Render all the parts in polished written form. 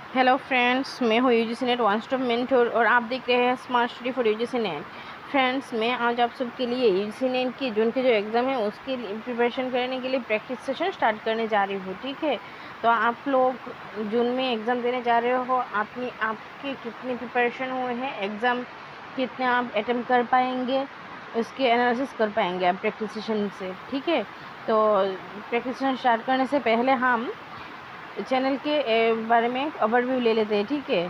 Hello friends, मैं हूँ UGC net one stop mentor और आप देख रहे हैं smart study for UGC net. Friends, मैं आज आप सबके लिए यूजीसी नेट की जून के जो एग्ज़ाम है उसके लिए प्रिपरेशन करने के लिए प्रैक्टिस सेशन स्टार्ट करने जा रही हूँ। ठीक है, तो आप लोग जून में एग्ज़ाम देने जा रहे हो, आपके कितनी प्रिपरेशन हुए हैं, एग्ज़ाम कितने आप अटेम्प्ट कर पाएंगे, उसकी एनालिसिस कर पाएंगे आप प्रैक्टिस सेशन से। ठीक है, तो प्रैक्टिस सेशन स्टार्ट करने से पहले हम चैनल के बारे में ओवरव्यू ले लेते हैं। ठीक है,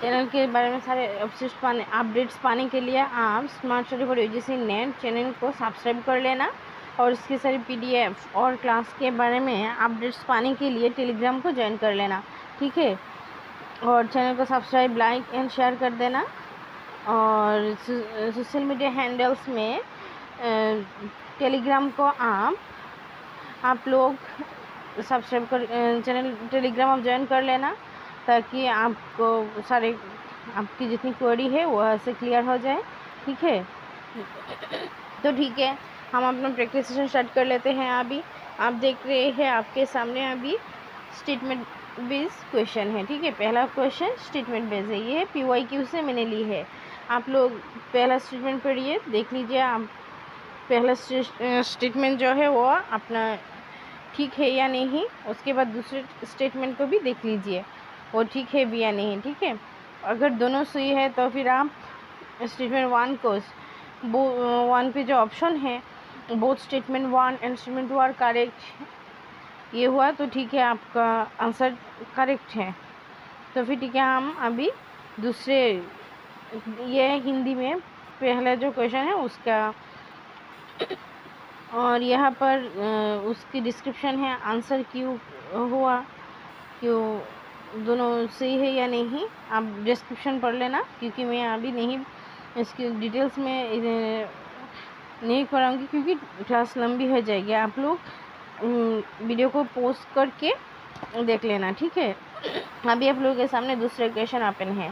चैनल के बारे में सारे अपडेट्स पाने के लिए आप smart study for UGC net channel को सब्सक्राइब कर लेना और इसकी सारी पीडीएफ और क्लास के बारे में अपडेट्स पाने के लिए टेलीग्राम को ज्वाइन कर लेना। ठीक है, और चैनल को सब्सक्राइब, लाइक एंड शेयर कर देना। और सोशल मीडिया हैंडल्स में टेलीग्राम को आप लोग सब्सक्राइब कर चैनल टेलीग्राम आप ज्वाइन कर लेना, ताकि आपको सारे आपकी जितनी क्वेरी है वो ऐसे क्लियर हो जाए। ठीक है, तो ठीक है, हम अपना प्रैक्टिस सेशन स्टार्ट कर लेते हैं। अभी आप देख रहे हैं आपके सामने अभी स्टेटमेंट बेस्ड क्वेश्चन है। ठीक है, पहला क्वेश्चन स्टेटमेंट बेस्ड है, ये PYQ से मैंने ली है। आप लोग पहला स्टेटमेंट पढ़िए, देख लीजिए आप पहला स्टेटमेंट जो है वो अपना ठीक है या नहीं। उसके बाद दूसरे स्टेटमेंट को भी देख लीजिए वो ठीक है भी या नहीं। ठीक है, अगर दोनों सही है तो फिर आप स्टेटमेंट वन को वन पे जो ऑप्शन है both statement one and statement two are correct, ये हुआ तो ठीक है, आपका आंसर करेक्ट है। तो फिर ठीक है, हम अभी दूसरे, ये हिंदी में पहला जो क्वेश्चन है उसका, और यहाँ पर उसकी डिस्क्रिप्शन है, आंसर क्यों हुआ, क्यों दोनों सही है या नहीं, आप डिस्क्रिप्शन पढ़ लेना, क्योंकि मैं अभी नहीं इसकी डिटेल्स में नहीं कराऊंगी क्योंकि क्लास लंबी हो जाएगी। आप लोग वीडियो को पॉज करके देख लेना। ठीक है, अभी आप लोगों के सामने दूसरे क्वेश्चन ओपन है,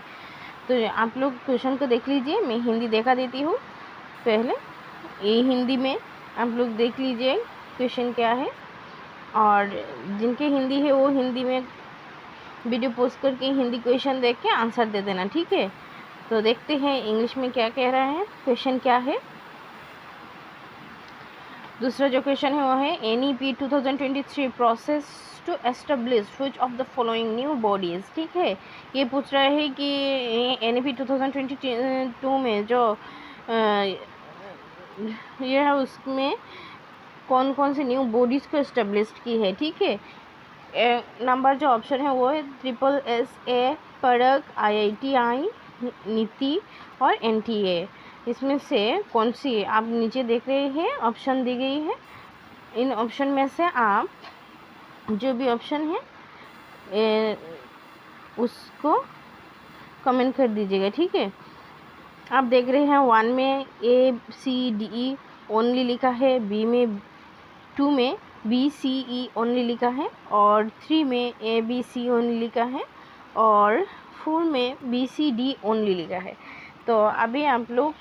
तो आप लोग क्वेश्चन को देख लीजिए। मैं हिंदी देखा देती हूँ पहले, ये हिंदी में आप लोग देख लीजिए क्वेश्चन क्या है, और जिनके हिंदी है वो हिंदी में वीडियो पोस्ट करके हिंदी क्वेश्चन देख के आंसर दे देना। ठीक है, तो देखते हैं इंग्लिश में क्या कह रहा है, क्वेश्चन क्या है। दूसरा जो क्वेश्चन है वो है NEP 2023 process to establish which of the following new bodies. ठीक है, ये पूछ रहा है कि NEP 2022 में जो ये है उसमें कौन कौन से न्यू बॉडीज़ को इस्टेब्लिश की है। ठीक है, नंबर जो ऑप्शन है वो है SSA, पराग, IITI, नीति और NTA। इसमें से कौन सी, आप नीचे देख रहे हैं ऑप्शन दी गई है, इन ऑप्शन में से आप जो भी ऑप्शन है उसको कमेंट कर दीजिएगा। ठीक है, आप देख रहे हैं 1 में ACDE ओनली लिखा है, टू में BCE ओनली लिखा है, और 3 में ABC ओनली लिखा है, और 4 में BCD ओनली लिखा है। तो अभी आप लोग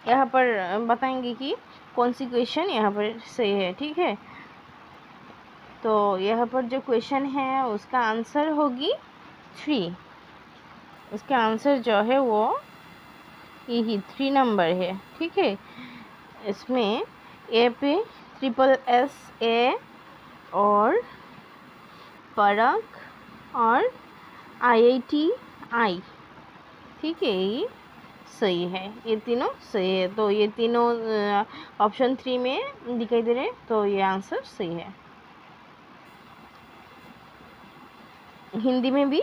यहाँ पर बताएंगे कि कौन सी क्वेश्चन यहाँ पर सही है। ठीक है, तो यहाँ पर जो क्वेश्चन है उसका आंसर होगी 3, उसका आंसर जो है वो यही 3 नंबर है। ठीक है, इसमें ए पे SSA और पराग और IITI। ठीक है, ये सही है, ये तीनों सही है। तो ये तीनों ऑप्शन 3 में दिखाई दे रहे हैं, तो ये आंसर सही है। हिंदी में भी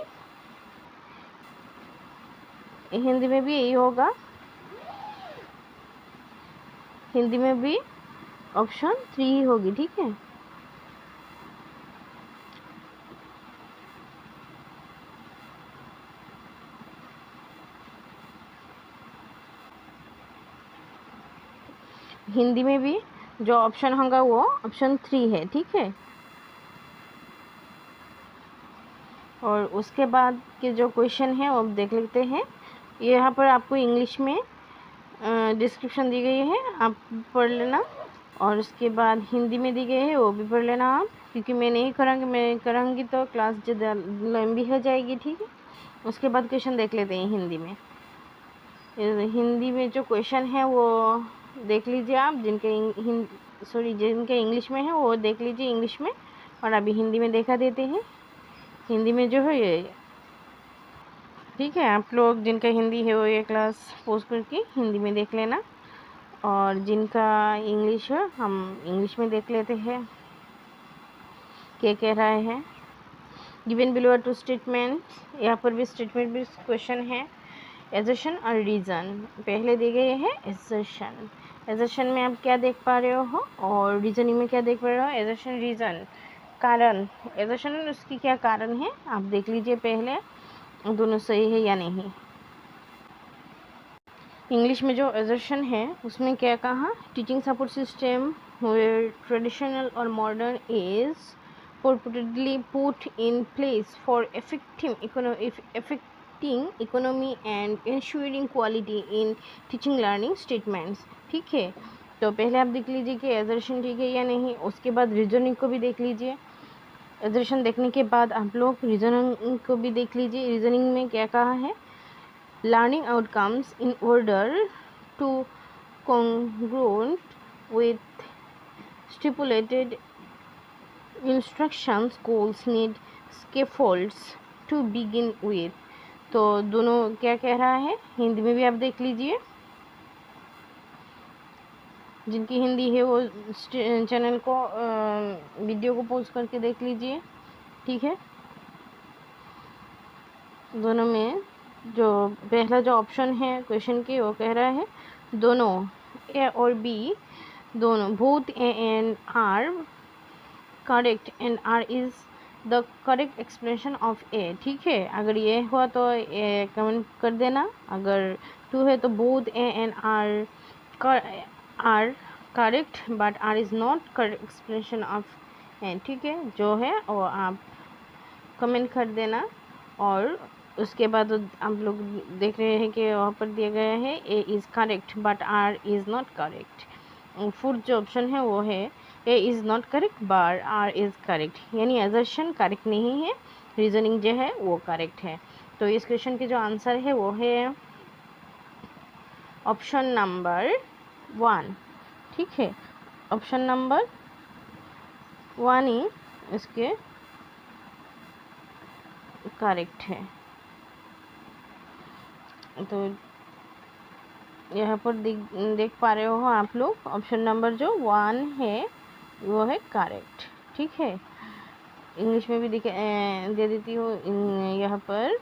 यही होगा, हिंदी में भी ऑप्शन 3 ही होगी। ठीक है, हिंदी में भी जो ऑप्शन होगा वो ऑप्शन 3 है। ठीक है, और उसके बाद के जो क्वेश्चन है वो अब देख लेते हैं। यहाँ पर आपको इंग्लिश में डिस्क्रिप्शन दी गई है, आप पढ़ लेना, और उसके बाद हिंदी में दी गई है, वो भी पढ़ लेना आप, क्योंकि मैं नहीं करांगी, मैं करांगी तो क्लास ज़्यादा लंबी हो जाएगी, ठीक है। उसके बाद क्वेश्चन देख लेते हैं हिंदी में। हिंदी में जो क्वेश्चन है वो देख लीजिए आप, जिनके इंग्लिश में है वो देख लीजिए इंग्लिश में, और अभी हिंदी में देखा देते हैं। हिंदी में जो है ये, ठीक है, आप लोग जिनका हिंदी है वो ये क्लास पोस्ट करके हिंदी में देख लेना, और जिनका इंग्लिश है हम इंग्लिश में देख लेते हैं क्या कह रहा है। गिवन बिलो टू स्टेटमेंट, यहाँ पर भी स्टेटमेंट भी क्वेश्चन है। एजर्शन और रीज़न पहले दिए गए हैं। एजर्शन, एजर्शन में आप क्या देख पा रहे हो, और रीजनिंग में क्या देख पा रहे हो। एजर्शन, रीज़न, कारण। एजर्शन उसकी क्या कारण है आप देख लीजिए पहले, दोनों सही है या नहीं। इंग्लिश में जो एजर्शन है उसमें क्या कहा, teaching support system where traditional और modern is purportedly put in place for affecting economy and ensuring quality in teaching learning statements, ठीक है। तो पहले आप देख लीजिए कि एजर्शन ठीक है या नहीं, उसके बाद रीजनिंग को भी देख लीजिए। एजर्शन देखने के बाद आप लोग रीजनिंग को भी देख लीजिए। रीजनिंग में क्या कहा है, learning outcomes in order to congruent with stipulated instructions goals need scaffolds to begin with। तो दोनों क्या कह रहा है, हिंदी में भी आप देख लीजिए, जिनकी हिंदी है वो चैनल को वीडियो को पॉज करके देख लीजिए, ठीक है। दोनों में जो पहला जो ऑप्शन है क्वेश्चन की वो कह रहा है दोनों ए और बी, दोनों both A and R correct and R is the correct explanation of A, ठीक है। अगर ये हुआ तो ए कमेंट कर देना, अगर टू है तो both A and R correct but R is not correct explanation of A, ठीक है। जो है वो आप कमेंट कर देना। और उसके बाद आप लोग देख रहे हैं कि वहाँ पर दिया गया है A is correct but R is not correct. Fourth जो ऑप्शन है वो है A is not correct but R is correct, यानी एजर्शन करेक्ट नहीं है, रीजनिंग जो है वो करेक्ट है। तो इस क्वेश्चन के जो आंसर है वो है ऑप्शन नंबर 1, ठीक है। ऑप्शन नंबर 1 ही इसके करेक्ट है। तो यहाँ पर देख पा रहे हो आप लोग, ऑप्शन नंबर जो 1 है वो है करेक्ट, ठीक है। इंग्लिश में भी दे देती हूँ, यहाँ पर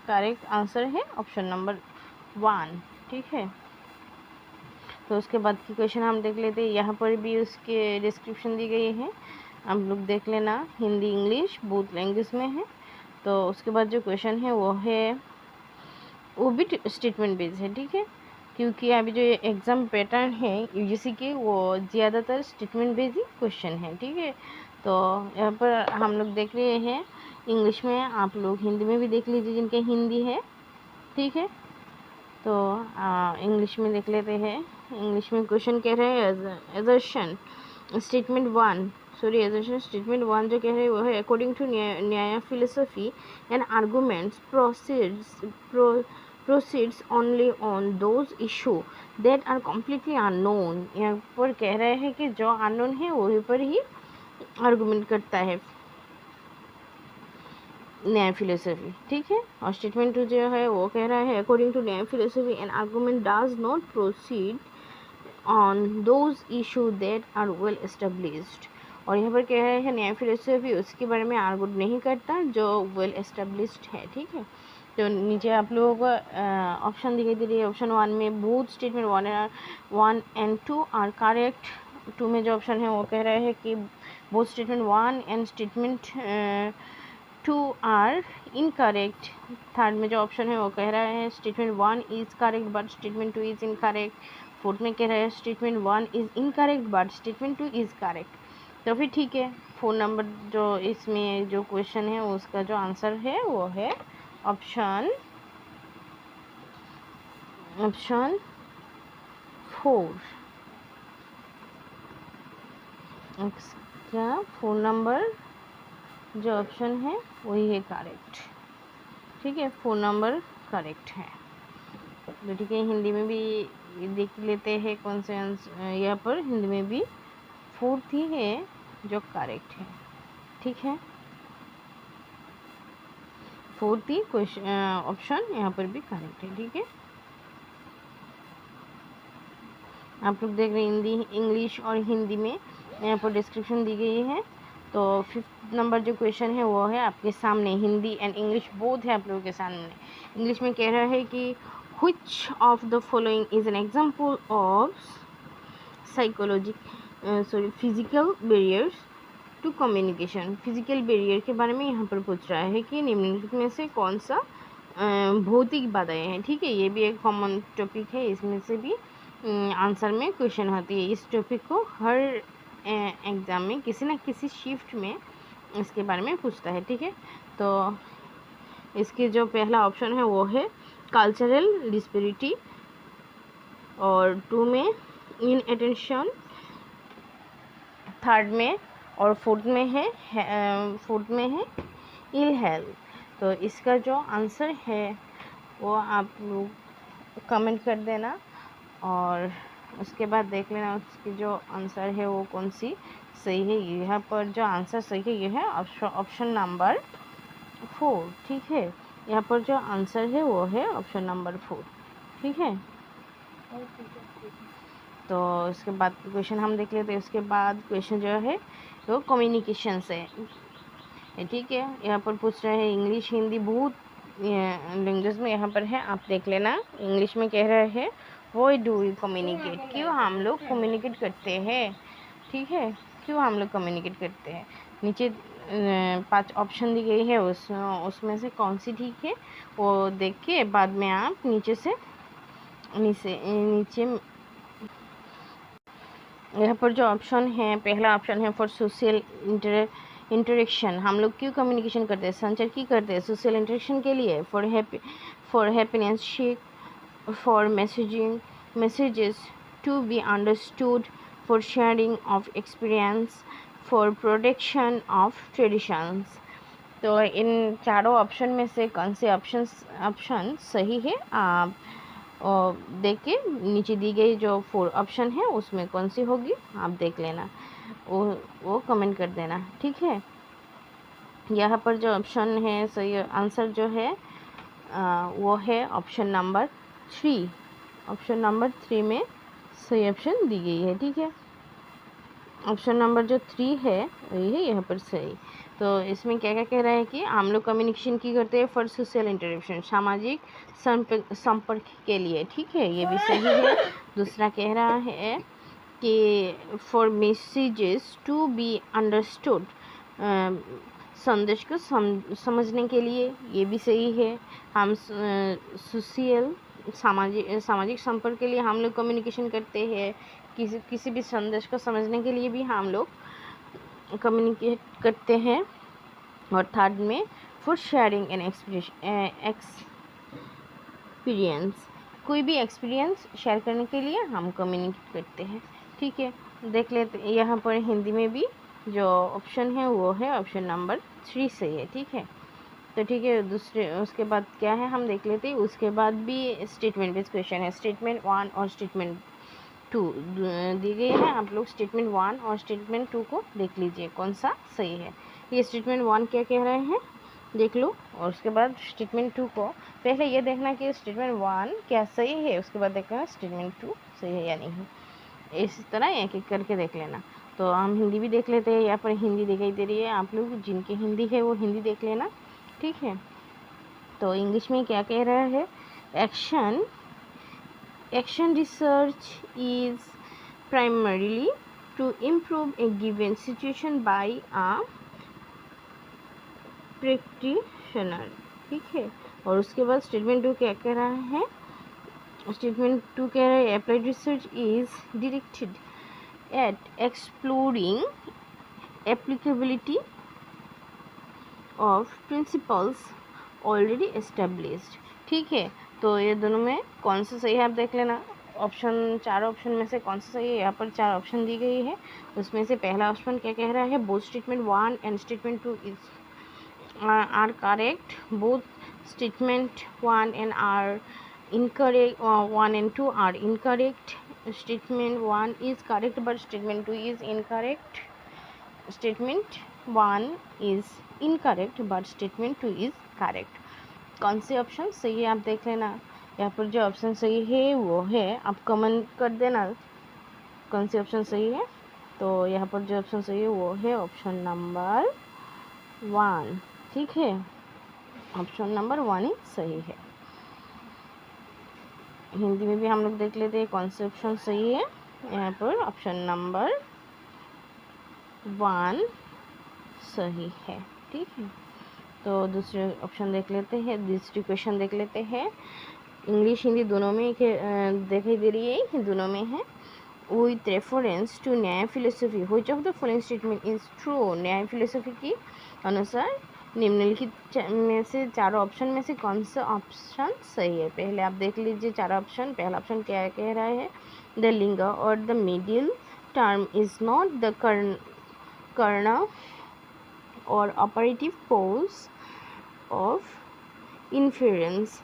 करेक्ट आंसर है ऑप्शन नंबर 1, ठीक है। तो उसके बाद की क्वेश्चन हम देख लेते हैं। यहाँ पर भी उसके डिस्क्रिप्शन दी गई है, आप लोग देख लेना, हिंदी इंग्लिश बोथ लैंग्वेज में है। तो उसके बाद जो क्वेश्चन है वो भी स्टेटमेंट बेस्ड है, ठीक है, क्योंकि अभी जो एग्ज़ाम पैटर्न है यूजीसी के वो ज़्यादातर स्टेटमेंट बेस्ड ही क्वेश्चन है, ठीक है। तो यहाँ पर हम लोग देख रहे हैं इंग्लिश में, आप लोग हिंदी में भी देख लीजिए जिनके हिंदी है, ठीक है। तो इंग्लिश में देख लेते हैं। इंग्लिश में क्वेश्चन कह रहे हैं assertion statement 1, sorry assertion statement 1 जो कह रहे हैं वो है according to Nyaya philosophy and arguments proceeds only on those issue that are completely unknown। यहाँ पर कह रहे हैं कि जो अननोन है वही पर ही आर्गूमेंट करता है न्याय फिलोसफी, ठीक है। और स्टेटमेंट 2 जो है वो कह रहा है according to Nyaya philosophy and argument does not proceed on those issue that are well established. और यहाँ पर कह रहे हैं न्याय फिलोसफी उसके बारे में आर्गू नहीं करता जो वेल एस्टेब्लिश्ड है, ठीक है। तो नीचे आप लोगों को ऑप्शन दिखाई दे रही है। ऑप्शन 1 में both statement 1 and 2 are correct. 2 में जो ऑप्शन है वो कह रहे हैं कि both statement 1 and statement 2 are incorrect. Third में जो ऑप्शन है वो कह रहा है statement 1 is correct but statement 2 is incorrect. Fourth में कह रहा है statement 1 is incorrect but statement 2 is correct. तो फिर ठीक है, 4 नंबर जो इसमें जो क्वेश्चन है उसका जो आंसर है वो है ऑप्शन 4। एक्स्ट्रा 4 नंबर जो ऑप्शन है वही है करेक्ट। ठीक है, 4 नंबर करेक्ट है। तो ठीक है, हिंदी में भी देख लेते हैं कौन से आंसर, यहाँ पर हिंदी में भी 4th ही है जो करेक्ट है। ठीक है, 4th ही क्वेश्चन ऑप्शन यहाँ पर भी करेक्ट है। ठीक है, आप लोग देख रहे हैं हिंदी, इंग्लिश और हिंदी में यहाँ पर डिस्क्रिप्शन दी गई है। तो 5th नंबर जो क्वेश्चन है वो है आपके सामने, हिंदी एंड इंग्लिश बोथ है आप लोगों के सामने। इंग्लिश में कह रहा है कि which of the following is an example of physical barriers to communication. Physical barrier के बारे में यहाँ पर पूछ रहा है कि निम्नलिखित में से कौन सा भौतिक बाधाएं हैं। ठीक है, ये भी एक कॉमन टॉपिक है, इसमें से भी आंसर में क्वेश्चन होती है। इस टॉपिक को हर एग्ज़ाम में किसी न किसी शिफ्ट में इसके बारे में पूछता है। ठीक है, तो इसके जो पहला ऑप्शन है वो है कल्चरल डिस्पेरिटी, और 2 में इन अटेंशन, 3rd में और 4th में है इल हेल्थ। तो इसका जो आंसर है वो आप लोग कमेंट कर देना, और उसके बाद देख लेना उसकी जो आंसर है वो कौन सी सही है। यहाँ पर जो आंसर सही है ये है ऑप्शन नंबर 4। ठीक है, यहाँ पर जो आंसर है वो है ऑप्शन नंबर 4। ठीक है, तो इसके बाद क्वेश्चन हम देख लेते हैं। उसके बाद क्वेश्चन जो है वो कम्युनिकेशन से है। ठीक है, यहाँ पर पूछ रहे हैं इंग्लिश हिंदी बहुत लैंग्वेज में यहाँ पर है, आप देख लेना। इंग्लिश में कह रहे हैं वाई डू यू कम्युनिकेट, क्यों हम लोग कम्युनिकेट करते हैं। ठीक है, क्यों हम लोग कम्युनिकेट करते हैं। नीचे 5 ऑप्शन दी गई है, उसमें से कौन सी ठीक है वो देख के बाद में आप नीचे यहाँ पर जो ऑप्शन है, पहला ऑप्शन है फॉर सोशल इंटरेक्शन। हम लोग क्यों कम्युनिकेशन करते हैं, संचार की करते हैं सोशल इंटरेक्शन के लिए। For happiness shake, for messages to be understood, for sharing of experience, for protection of traditions। तो इन चारों ऑप्शन में से कौन से ऑप्शन सही है, आप देख के नीचे दी गई जो 4 ऑप्शन है उसमें कौन सी होगी आप देख लेना, वो कमेंट कर देना। ठीक है, यहाँ पर जो ऑप्शन है सही आंसर जो है वो है ऑप्शन नंबर 3। ऑप्शन नंबर 3 में सही ऑप्शन दी गई है। ठीक है, ऑप्शन नंबर जो 3 है वही है यहाँ पर सही। तो इसमें क्या क्या कह रहा है कि हम लोग कम्युनिकेशन की करते हैं फॉर सोशल इंटरेक्शन, सामाजिक संपर्क के लिए। ठीक है, ये भी सही है। दूसरा कह रहा है कि for messages to be understood, संदेश को समझने के लिए, ये भी सही है। हम सोशल सामाजिक संपर्क के लिए हम लोग कम्युनिकेशन करते हैं, किसी भी संदेश को समझने के लिए भी हम लोग कम्युनिकेट करते हैं। और 3rd में फॉर शेयरिंग एन एक्सपीरियंस, कोई भी एक्सपीरियंस शेयर करने के लिए हम कम्युनिकेट करते हैं। ठीक है, देख लेते यहाँ पर हिंदी में भी जो ऑप्शन है वो है ऑप्शन नंबर 3 सही है। ठीक है, तो ठीक है, दूसरे उसके बाद क्या है हम देख लेते हैं। उसके बाद भी स्टेटमेंट बेस्ड क्वेश्चन है, स्टेटमेंट 1 और स्टेटमेंट 2 दी गई है। आप लोग स्टेटमेंट 1 और स्टेटमेंट 2 को देख लीजिए कौन सा सही है। ये स्टेटमेंट 1 क्या कह रहे हैं देख लो, और उसके बाद स्टेटमेंट 2 को पहले ये देखना कि स्टेटमेंट 1 क्या सही है, उसके बाद देखना स्टेटमेंट 2 सही है या नहीं। इस तरह एक एक करके देख लेना। तो हम हिंदी भी देख लेते हैं, यहाँ पर हिंदी दिखाई दे रही है, आप लोग जिनकी हिंदी है वो हिंदी देख लेना। ठीक है, तो इंग्लिश में क्या कह रहा है, Action research is primarily to improve a given situation by a practitioner। ठीक है, और उसके बाद स्टेटमेंट 2 क्या कह रहा है, स्टेटमेंट 2 कह रहा है applied research is directed at exploring applicability of principles already established। ठीक है, तो ये दोनों में कौन सा सही है आप देख लेना। ऑप्शन, चार ऑप्शन में से कौन सा सही है। यहाँ पर चार ऑप्शन दी गई है, उसमें से पहला ऑप्शन क्या कह रहा है, both statement 1 and statement 2 is are correct, both statement 1 and are incorrect, 1 and 2 are incorrect, statement 1 is correct but statement 2 is incorrect, statement 1 is incorrect but statement 2 is correct। कौन से ऑप्शन सही है आप देख लेना। यहाँ पर जो ऑप्शन सही है वो है, आप कमेंट कर देना कौन से ऑप्शन सही है। तो यहाँ पर जो ऑप्शन सही है वो है ऑप्शन नंबर 1, ठीक है, ऑप्शन नंबर 1 ही सही है। हिंदी में भी हम लोग देख लेते हैं कौन से ऑप्शन सही है। यहाँ पर ऑप्शन नंबर 1 सही है, ठीक है। तो दूसरे ऑप्शन देख लेते हैं, दूसरी क्वेश्चन देख लेते हैं। इंग्लिश हिंदी दोनों में दिखाई दे रही है, दोनों में है। With reference to Nyaya philosophy which of the following statement is true. न्याय फिलोसफी की अनुसार निम्नलिखित में से चारों ऑप्शन में से कौन सा ऑप्शन सही है। पहले आप देख लीजिए चारों ऑप्शन। पहला ऑप्शन क्या कह रहा है, द लिंग और the middle term is not the karana और ऑपरेटिव पोज ऑफ इन्फेरेंस।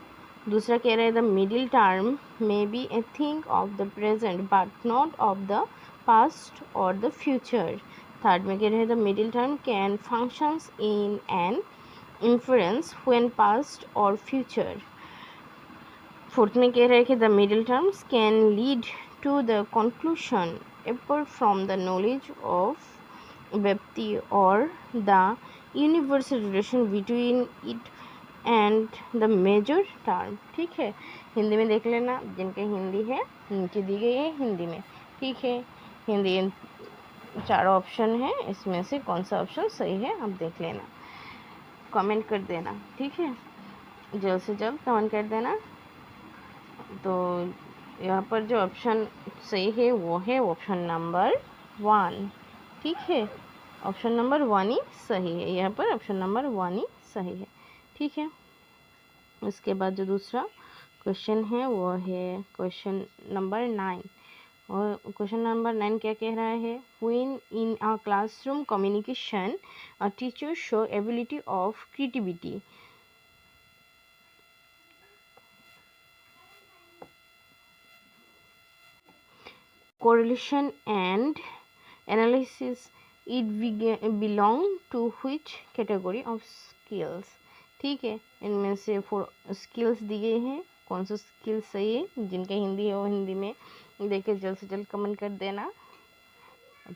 दूसरा कह रहा है the middle term may be a thing of the present but not of the past और द फ्यूचर। थर्ड में कह रहे हैं the middle term can functions in an inference when past or future। Fourth में कह रहे हैं कि the middle terms can lead to the conclusion apart from the knowledge of व्यक्ति और the universal relation between it and the major term। ठीक है, हिंदी में देख लेना, जिनके हिंदी है नीचे दी गई है हिंदी में, ठीक है। हिंदी चारों ऑप्शन है, इसमें से कौन सा ऑप्शन सही है आप देख लेना, कमेंट कर देना, ठीक है, जल्द से जल्द कमेंट कर देना। तो यहाँ पर जो ऑप्शन सही है वो है ऑप्शन नंबर 1, ठीक है, ऑप्शन नंबर 1 ही सही है। यहाँ पर ऑप्शन नंबर 1 ही सही है, ठीक है। उसके बाद जो दूसरा क्वेश्चन है वो है क्वेश्चन नंबर 9। और क्वेश्चन नंबर 9 क्या कह रहा है, when in a classroom communication a teacher show ability of creativity. correlation and analysis, it belong to which category of skills। ठीक है, इनमें से 4 स्किल्स दी गई हैं, कौन सा स्किल सही है। जिनका हिंदी है वो हिंदी में देखे जल्द से जल्द कमेंट कर देना।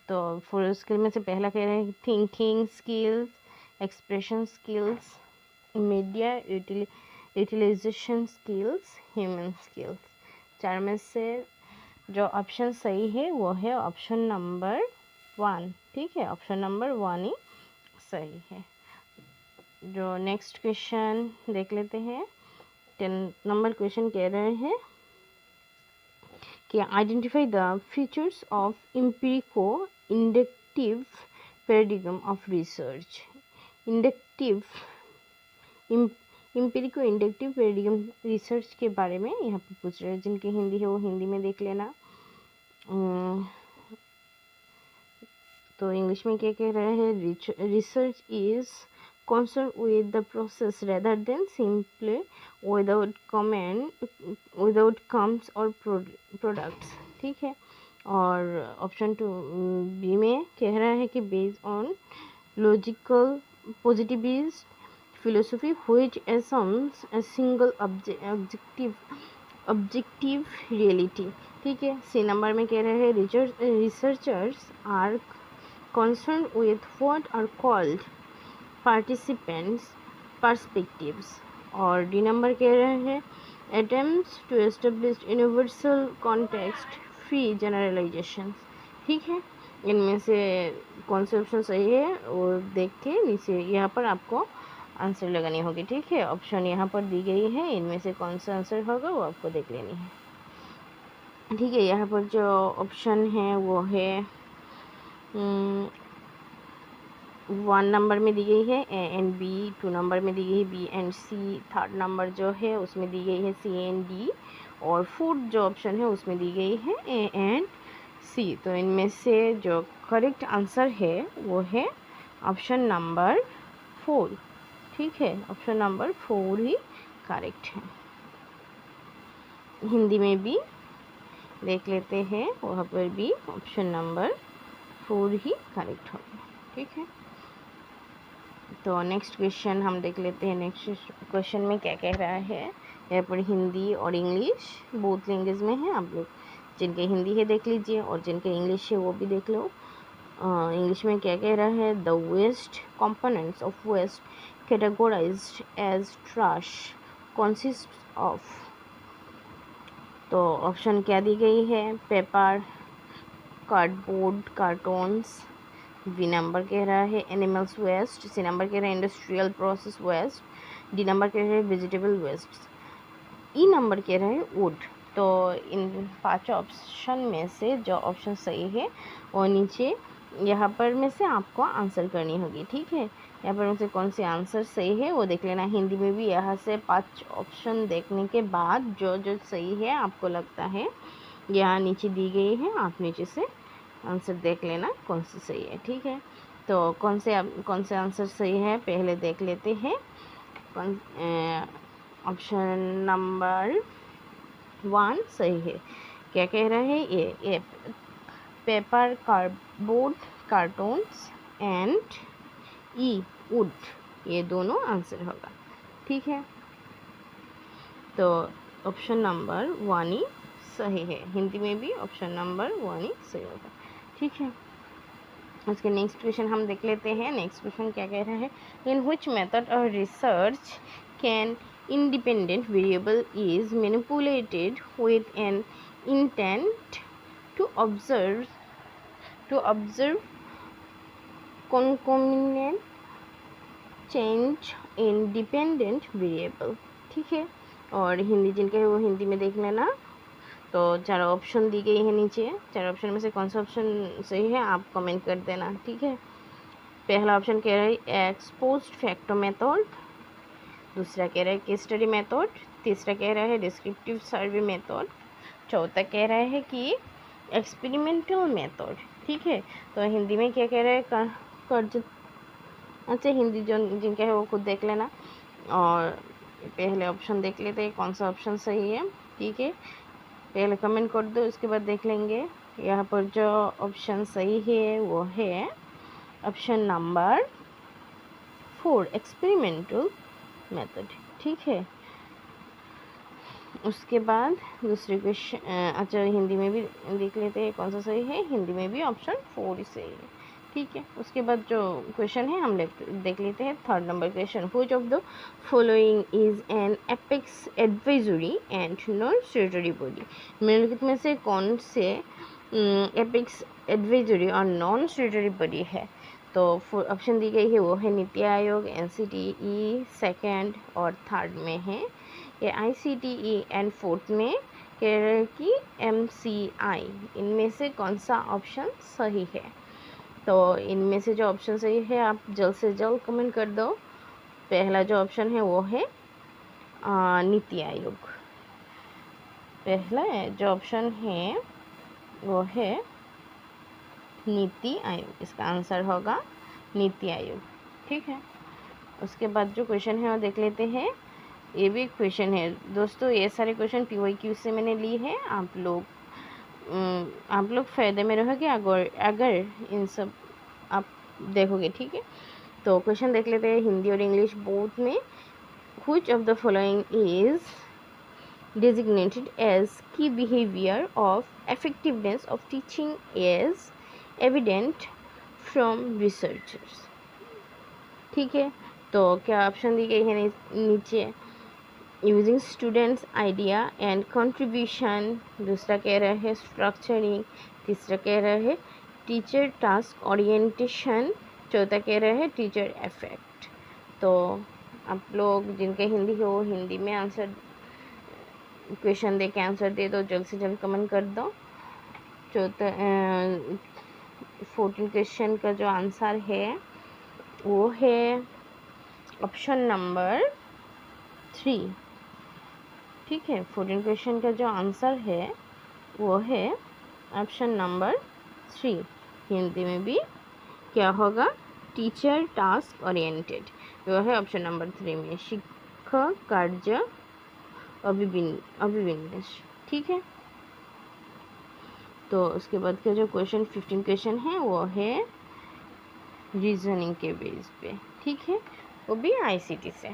तो 4 स्किल में से पहला कह रहे हैं thinking skills, expression skills, media utilization skills, human skills. 4 में से जो ऑप्शन सही है वो है ऑप्शन नंबर 1, ठीक है, ऑप्शन नंबर 1 ही सही है। जो नेक्स्ट क्वेश्चन देख लेते हैं, 10 नंबर क्वेश्चन कह रहे हैं कि identify the features of empirico inductive paradigm of research. Empirico inductive paradigm research के बारे में यहाँ पर पूछ रहे हैं। जिनकी हिंदी है वो हिंदी में देख लेना। तो इंग्लिश में क्या कह रहे हैं, research is concerned with the process rather than simply without comes or products। ठीक है, और ऑप्शन 2 बी में कह रहा है कि based on logical positivist philosophy which assumes a single objective reality। ठीक है, सी नंबर में कह रहे हैं researchers are concerned with what are called participants perspectives। और डी नंबर कह रहे हैं attempts to establish universal context free generalizations। ठीक है, इनमें से कौन से ऑप्शन सही है वो देख के नीचे यहाँ पर आपको आंसर लगानी होगी। ठीक है, ऑप्शन यहाँ पर दी गई है, इनमें से कौन सा आंसर होगा वो आपको देख लेनी है। ठीक है, यहाँ पर जो ऑप्शन है वो है 1 नंबर में दी गई है ए एंड बी, 2 नंबर में दी गई है B and C, 3rd number जो है उसमें दी गई है सी एंड डी, और फोर्थ जो ऑप्शन है उसमें दी गई है ए एंड सी। तो इनमें से जो करेक्ट आंसर है वो है ऑप्शन नंबर 4। ठीक है, ऑप्शन नंबर 4 ही करेक्ट है। हिंदी में भी देख लेते हैं, वहाँ पर भी ऑप्शन नंबर 4 ही करेक्ट होगा। ठीक है, तो नेक्स्ट क्वेश्चन हम देख लेते हैं। नेक्स्ट क्वेश्चन में क्या कह रहा है, यहाँ पर हिंदी और इंग्लिश बोथ लैंग्वेज में है। आप लोग जिनके हिंदी है देख लीजिए और जिनके इंग्लिश है वो भी देख लो। इंग्लिश में क्या कह रहा है, the waste components of waste categorized as trash consist of. तो ऑप्शन क्या दी गई है, paper, cardboard, cartoons. B number कह रहा है एनिमल्स वेस्ट। सी नंबर कह रहा है industrial process waste. D number कह रहा है वेजिटेबल वेस्ट। ई नंबर कह रहा है वुड। तो इन 5 ऑप्शन में से जो ऑप्शन सही है वो नीचे यहाँ पर में से आपको आंसर करनी होगी। ठीक है, यहाँ पर में से कौन सी आंसर सही है वो देख लेना। हिंदी में भी यहाँ से 5 ऑप्शन देखने के बाद जो जो सही है आपको लगता है यहाँ नीचे दी गई है, आप नीचे से आंसर देख लेना कौन सी सही है। ठीक है, तो कौन से आंसर सही है पहले देख लेते हैं। ऑप्शन नंबर 1 सही है। क्या कह रहा है ये paper, cardboard, cartoons and E would, ये दोनों आंसर होगा। ठीक है, तो ऑप्शन नंबर 1 ही सही है। हिंदी में भी ऑप्शन नंबर 1 ही सही होगा। ठीक है, उसके नेक्स्ट क्वेश्चन हम देख लेते हैं। नेक्स्ट क्वेश्चन क्या कह रहा है, in which method of research can independent variable is manipulated with an intent to observe concomitant change in dependent variable। ठीक है, और हिंदी जिनके है वो हिंदी में देख लेना। तो 4 ऑप्शन दी गई है नीचे, 4 ऑप्शन में से कौन सा ऑप्शन सही है आप कमेंट कर देना। ठीक है, पहला ऑप्शन कह रहा है एक्स पोस्ट फैक्टो मेथड, दूसरा कह रहा है केस स्टडी मेथड, तीसरा कह रहा है डिस्क्रिप्टिव सर्वे मेथड, चौथा कह रहा है कि एक्सपेरिमेंटल मेथड। ठीक है, तो हिंदी में क्या कह रहा है अच्छा हिंदी जो जिनका है वो खुद देख लेना और पहले ऑप्शन देख लेते हैं कौन सा ऑप्शन सही है। ठीक है, पहले कमेंट कर दो, उसके बाद देख लेंगे। यहाँ पर जो ऑप्शन सही है वो है ऑप्शन नंबर 4 एक्सपेरिमेंटल मेथड। ठीक है, उसके बाद दूसरे क्वेश्चन अच्छा हिंदी में भी देख लेते हैं कौन सा सही है। हिंदी में भी ऑप्शन 4 ही सही है। ठीक है, उसके बाद जो क्वेश्चन है हम देख लेते हैं। 3rd number question, which of the following is N apex advisory and non स्टेटरी body. निम्नलिखित में से कौन से एपेक्स एडवाइजरी और नॉन स्टेटरी बॉडी है। तो ऑप्शन दी गई है वो है नीति आयोग, NCTE 2nd और 3rd में है ये ICTE एंड 4th में कह रहे हैं कि MCI। इनमें से कौन सा ऑप्शन सही है। तो इनमें से जो ऑप्शन सही है आप जल्द से जल्द कमेंट कर दो। पहला जो ऑप्शन है वो है नीति आयोग। पहला जो ऑप्शन है वो है नीति आयोग, इसका आंसर होगा नीति आयोग। ठीक है, उसके बाद जो क्वेश्चन है वो देख लेते हैं। ये भी क्वेश्चन है दोस्तों, ये सारे क्वेश्चन PYQ से मैंने लिए हैं। आप लोग फ़ायदे में रहोगे अगर इन सब आप देखोगे। ठीक है, तो क्वेश्चन देख लेते हैं हिंदी और इंग्लिश बोथ में। Which of the following is designated as key behavior of effectiveness of teaching is evident from researchers। ठीक है, तो क्या ऑप्शन दी गई है नीचे, using students idea and contribution, दूसरा कह रहा है स्ट्रक्चरिंग, तीसरा कह रहा है टीचर टास्क ओरिएंटेशन, चौथा कह रहा है टीचर इफेक्ट। तो आप लोग जिनके हिंदी हो वो हिंदी में आंसर क्वेश्चन दे के आंसर दे दो, जल्द से जल्द कमेंट कर दो। 14 क्वेश्चन का जो आंसर है वो है ऑप्शन नंबर 3 ठीक है। 14 क्वेश्चन का जो आंसर है वो है ऑप्शन नंबर 3। हिंदी में भी क्या होगा, टीचर टास्क ओरिएंटेड, वो है ऑप्शन नंबर 3 में शिक्षक कार्य अभिविन्यास। ठीक है। तो उसके बाद का जो 15 क्वेश्चन है वो है रीजनिंग के बेस पे। ठीक है, वो भी आईसीटी से।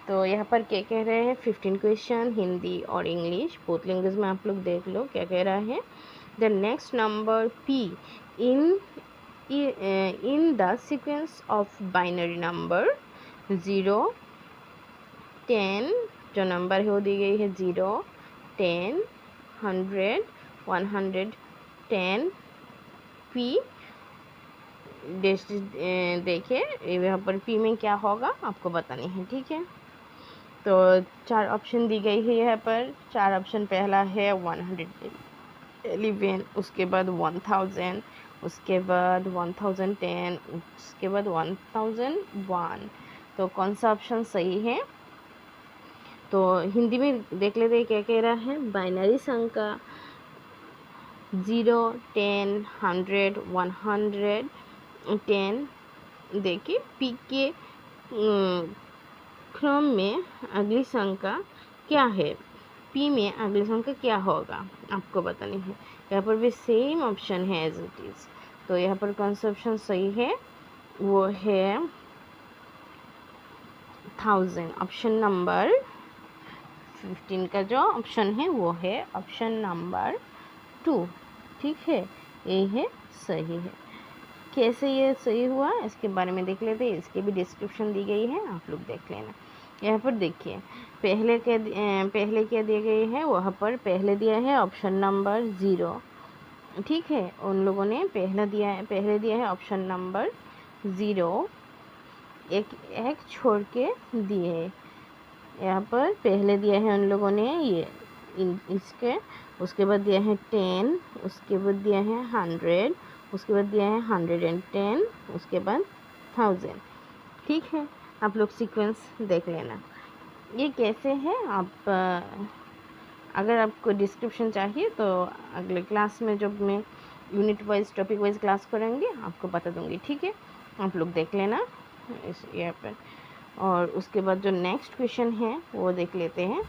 तो यहाँ पर क्या कह रहे हैं, 15 क्वेश्चन हिंदी और इंग्लिश बोथ लैंग्वेज में आप लोग देख लो क्या कह रहा है। The next number P in the sequence of binary number 0 10, जो नंबर है वो दी गई है 0 10 100 110 पी देखिए यहाँ पर पी में क्या होगा आपको बतानी है। ठीक है, तो 4 ऑप्शन दी गई है यहाँ पर। 4 ऑप्शन, पहला है 111, उसके बाद 1000, उसके बाद 1010, उसके बाद 1001। तो कौन सा ऑप्शन सही है। तो हिंदी में देख लेते हैं क्या कह रहा है। बाइनरी संख्या 0 10 100 110। देखिए पी के क्रम में अगली संख्या क्या है, पी में अगली संख्या क्या होगा आपको बतानी है। यहाँ पर भी सेम ऑप्शन है एज इट इज़। तो यहाँ पर कौन सा ऑप्शन सही है, वो है 1000। ऑप्शन नंबर 15 का जो ऑप्शन है वो है ऑप्शन नंबर 2। ठीक है, ये है सही है। कैसे ये सही हुआ इसके बारे में देख लेते हैं। इसके भी डिस्क्रिप्शन दी गई है, आप लोग देख लेना। यहाँ पर देखिए पहले क्या दिए गए हैं, वहाँ पर पहले दिया है ऑप्शन नंबर 0। ठीक है, उन लोगों ने पहले दिया है ऑप्शन नंबर 0, एक छोड़ के दिए है। यहाँ पर पहले दिया है उन लोगों ने ये इसके, उसके बाद दिया है 10, उसके बाद दिया है 100, उसके बाद दिया है 110, उसके बाद 1000। ठीक है, आप लोग सीक्वेंस देख लेना ये कैसे है। आप अगर आपको डिस्क्रिप्शन चाहिए तो अगले क्लास में जब मैं unit wise topic wise class करेंगे आपको बता दूंगी। ठीक है, आप लोग देख लेना इस यहाँ पर। और उसके बाद जो नेक्स्ट क्वेश्चन है वो देख लेते हैं।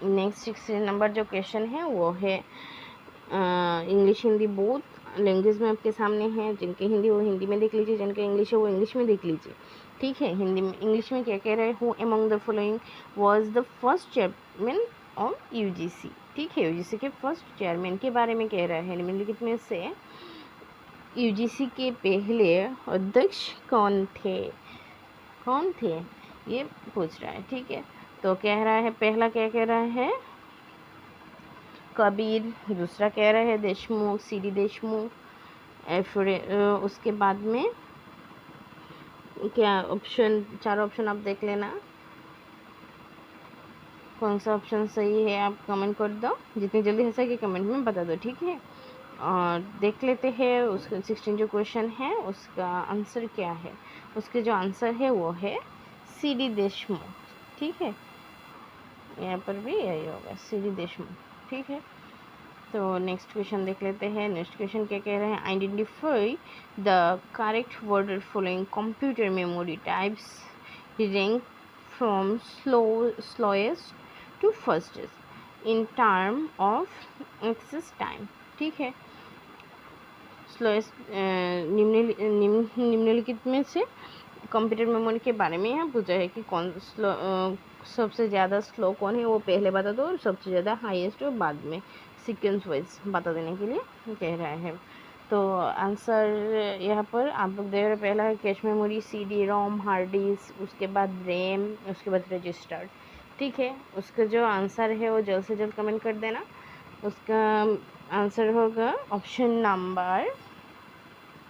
नेक्स्ट 16 नंबर जो क्वेश्चन है वो है इंग्लिश हिंदी बोथ लैंग्वेज में आपके सामने है। जिनके हिंदी वो हिंदी में देख लीजिए, जिनके इंग्लिश है वो इंग्लिश में देख लीजिए। ठीक है, हिंदी में इंग्लिश में क्या कह रहे हैं, who among the following was the first chairman of UGC. ठीक है, यूजीसी के फर्स्ट चेयरमैन के बारे में कह रहा है। निम्नलिखित में से यूजीसी के पहले अध्यक्ष कौन थे ये पूछ रहा है। ठीक है, तो कह रहा है पहला क्या कह रहा है, कबीर। दूसरा कह रहा है देशमुख, सीडी देशमुख। फिर उसके बाद में क्या ऑप्शन, 4 ऑप्शन आप देख लेना कौन सा ऑप्शन सही है। आप कमेंट कर दो, जितनी जल्दी हो सके कमेंट में बता दो। ठीक है, और देख लेते हैं उसका 16 जो क्वेश्चन है उसका आंसर क्या है। उसके जो आंसर है वो है सीडी देशमुख। ठीक है, यहाँ पर भी यही होगा सीडी देशमुख। ठीक है, तो नेक्स्ट क्वेश्चन देख लेते हैं। नेक्स्ट क्वेश्चन क्या कह रहे हैं, identify the correct word following computer memory types rank from slowest to fastest in term of access time. ठीक है, स्लोएस्ट निम्नलिखित में से कंप्यूटर मेमोरी के बारे में यहाँ पूछा है कि कौन सबसे ज़्यादा स्लो कौन है, वो पहले बता दो, और सबसे ज़्यादा हाईएस्ट वो बाद में सीक्वेंस वाइज बता देने के लिए कह रहा है। तो आंसर यहाँ पर आप लोग देख रहे, पहला है cache memory, CD ROM, hard disk, उसके बाद रैम, उसके बाद रजिस्टर। ठीक है, उसका जो आंसर है वो जल्द से जल्द कमेंट कर देना। उसका आंसर होगा ऑप्शन नंबर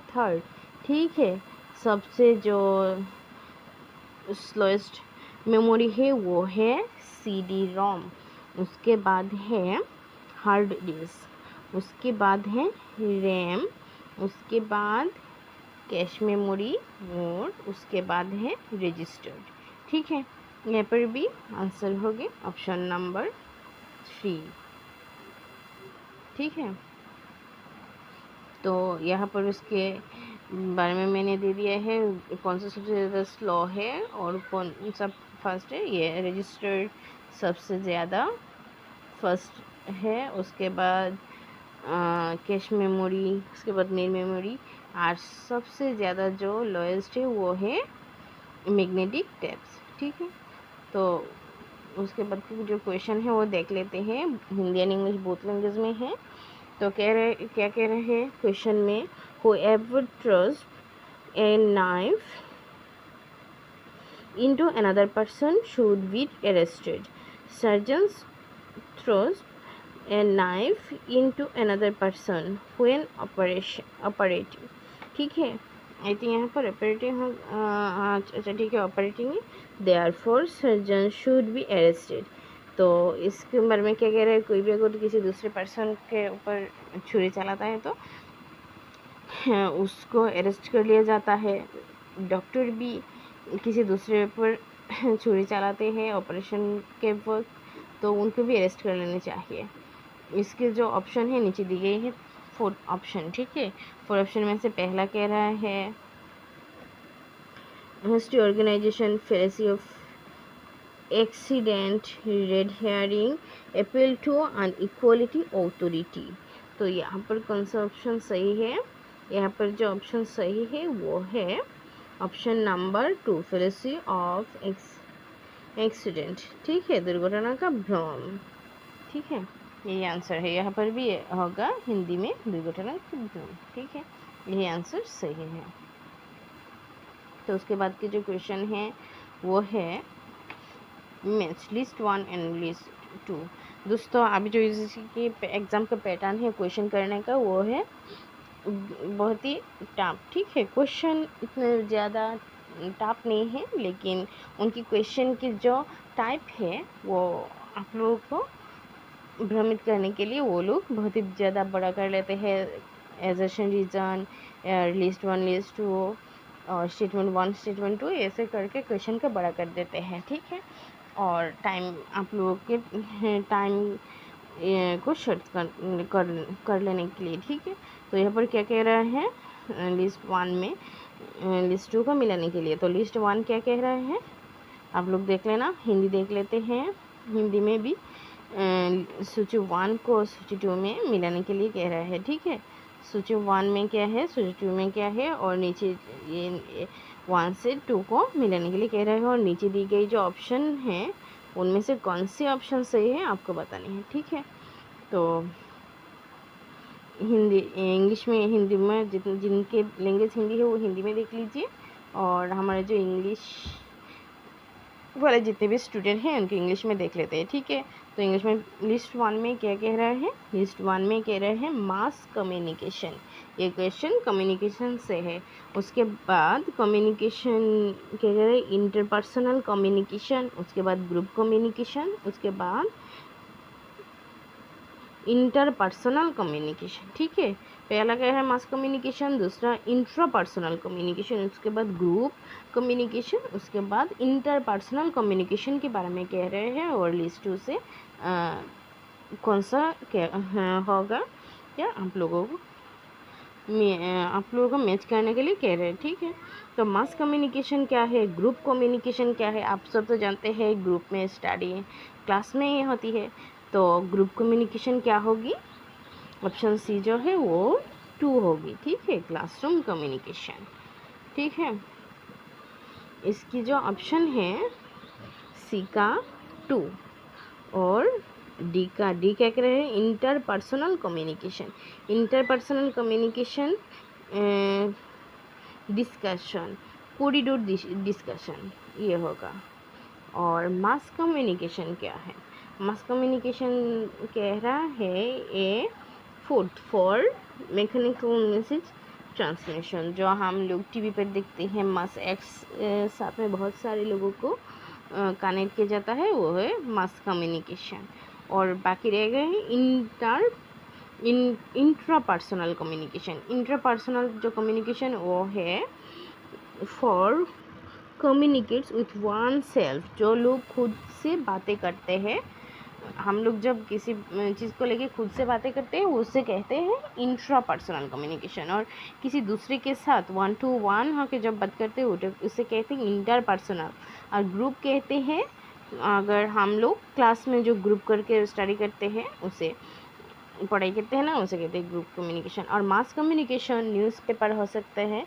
3। ठीक है, सबसे जो स्लोएस्ट मेमोरी है वो है सीडी रोम, उसके बाद है हार्ड डिस्क, उसके बाद है रैम, उसके बाद कैश मेमोरी मोड, उसके बाद है रजिस्टर्ड। ठीक है, यहाँ पर भी आंसर होगी ऑप्शन नंबर 3। ठीक है, तो यहाँ पर उसके बारे में मैंने दे दिया है कौन सा सबसे ज़्यादा स्लो है और कौन सा फर्स्ट है। ये रजिस्टर्ड सबसे ज़्यादा फर्स्ट है, उसके बाद कैश मेमोरी, उसके बाद मेन मेमोरी, और सबसे ज़्यादा जो लोएस्ट है वो है मैग्नेटिक टेप्स। ठीक है, तो उसके बाद जो क्वेश्चन है वो देख लेते हैं, Hindi and English both language में है। तो क्या कह रहे हैं क्वेश्चन में, whoever thrust a knife into another person should be arrested. Surgeons thrust a knife into another person when operating। ठीक है, आई थिंक यहाँ पर ऑपरेटिंग हो, अच्छा ठीक है ऑपरेटिंग है, therefore surgeon should be arrested. तो इसके बारे में क्या कह रहे हैं, कोई भी अगर किसी दूसरे पर्सन के ऊपर छुरी चलाता है तो उसको अरेस्ट कर लिया जाता है। डॉक्टर भी किसी दूसरे पर छुरी चलाते हैं ऑपरेशन के वक्त, तो उनको भी अरेस्ट कर लेने चाहिए। इसके जो ऑप्शन है नीचे दी गई है 4 ऑप्शन। ठीक है, 4 ऑप्शन में से पहला कह रहा है history organization, fallacy of accident, red herring, appeal to inequality authority. तो यहाँ पर कौन सा ऑप्शन सही है, यहाँ पर जो ऑप्शन सही है वो है option number 2, fallacy of accident. ठीक है, दुर्घटना का भ्रम। ठीक है, यही आंसर है, यहाँ पर भी होगा हिंदी में दुर्घटना का भ्रम। ठीक है, यही आंसर सही है। तो उसके बाद के जो क्वेश्चन है वो है मैच लिस्ट 1 एंड लिस्ट 2। दोस्तों अभी जो इसकी एग्ज़ाम का पैटर्न है क्वेश्चन करने का वो है बहुत ही टफ। ठीक है, क्वेश्चन इतने ज़्यादा टफ नहीं है, लेकिन उनकी क्वेश्चन की जो टाइप है वो आप लोगों को भ्रमित करने के लिए वो लोग बहुत ही ज़्यादा बड़ा कर लेते हैं। एजर्शन रीजन, लिस्ट 1 लिस्ट 2 और स्टेटमेंट 1 स्टेटमेंट 2 ऐसे करके क्वेश्चन को बड़ा कर देते हैं। ठीक है, और टाइम आप लोगों के टाइम को शर्त कर लेने के लिए। ठीक है, तो यहाँ पर क्या कह रहा है लिस्ट 1 में लिस्ट 2 को मिलाने के लिए। तो लिस्ट 1 क्या कह रहा है आप लोग देख लेना, हिंदी देख लेते हैं। हिंदी में भी सूची 1 को सूची 2 में मिलाने के लिए कह रहा है। ठीक है, सूची 1 में क्या है, सूची 2 में क्या है, और नीचे ये 1 से 2 को मिलाने के लिए कह रहा है। और नीचे दी गई जो ऑप्शन है उनमें से कौन सी ऑप्शन सही है आपको बतानी है। ठीक है, तो हिंदी इंग्लिश में, हिंदी में जिनके लैंग्वेज हिंदी है वो हिंदी में देख लीजिए, और हमारे जो इंग्लिश वाले जितने भी स्टूडेंट हैं उनके इंग्लिश में देख लेते हैं। ठीक है, तो इंग्लिश में लिस्ट 1 में क्या कह रहा है, लिस्ट 1 में कह रहे हैं मास कम्युनिकेशन। ये क्वेश्चन कम्युनिकेशन से है। उसके बाद कम्युनिकेशन क्या कह रहे हैं, इंटरपर्सनल कम्युनिकेशन, उसके बाद ग्रुप कम्युनिकेशन, उसके बाद इंटरपर्सनल कम्युनिकेशन। ठीक है, पहला क्या है मास कम्युनिकेशन, दूसरा इंट्रापर्सनल कम्युनिकेशन, उसके बाद ग्रुप कम्युनिकेशन, उसके बाद इंटरपर्सनल कम्युनिकेशन के बारे में कह रहे हैं। और लिस्ट 2 से कौन सा क्या होगा क्या आप लोगों को मैच करने के लिए कह रहे हैं। ठीक है, तो मास कम्युनिकेशन क्या है, ग्रुप कम्युनिकेशन क्या है, आप सब तो जानते हैं ग्रुप में स्टडी क्लास में ही होती है। तो ग्रुप कम्युनिकेशन क्या होगी, ऑप्शन सी जो है वो 2 होगी। ठीक है, क्लासरूम कम्युनिकेशन। ठीक है, इसकी जो ऑप्शन है सी का 2 और डी क्या कह रहे हैं, interpersonal communication. Interpersonal communication discussion, corridor discussion ये होगा। और मास कम्युनिकेशन क्या है, मास कम्युनिकेशन कह रहा है ए food for mechanical message transmission. जो हम लोग टीवी पर देखते हैं मास एक्स साथ में बहुत सारे लोगों को कनेक्ट किया जाता है, वो है मास कम्युनिकेशन। और बाकी रह गए इंट्रापर्सनल कम्युनिकेशन। इंट्रापर्सनल जो कम्युनिकेशन वो है for communicates with one self, जो लोग खुद से बातें करते हैं, हम लोग जब किसी चीज़ को लेके खुद से बातें करते हैं उससे कहते हैं इंट्रा पर्सनल कम्युनिकेशन, और किसी दूसरे के साथ 1 to 1 होकर जब बात करते हैं उससे कहते हैं इंटर पर्सनल। और ग्रुप कहते हैं, अगर हम लोग क्लास में जो ग्रुप करके स्टडी करते हैं उसे पढ़ाई करते हैं ना, उसे कहते हैं ग्रुप कम्युनिकेशन। और मास कम्युनिकेशन न्यूज़पेपर हो सकता है,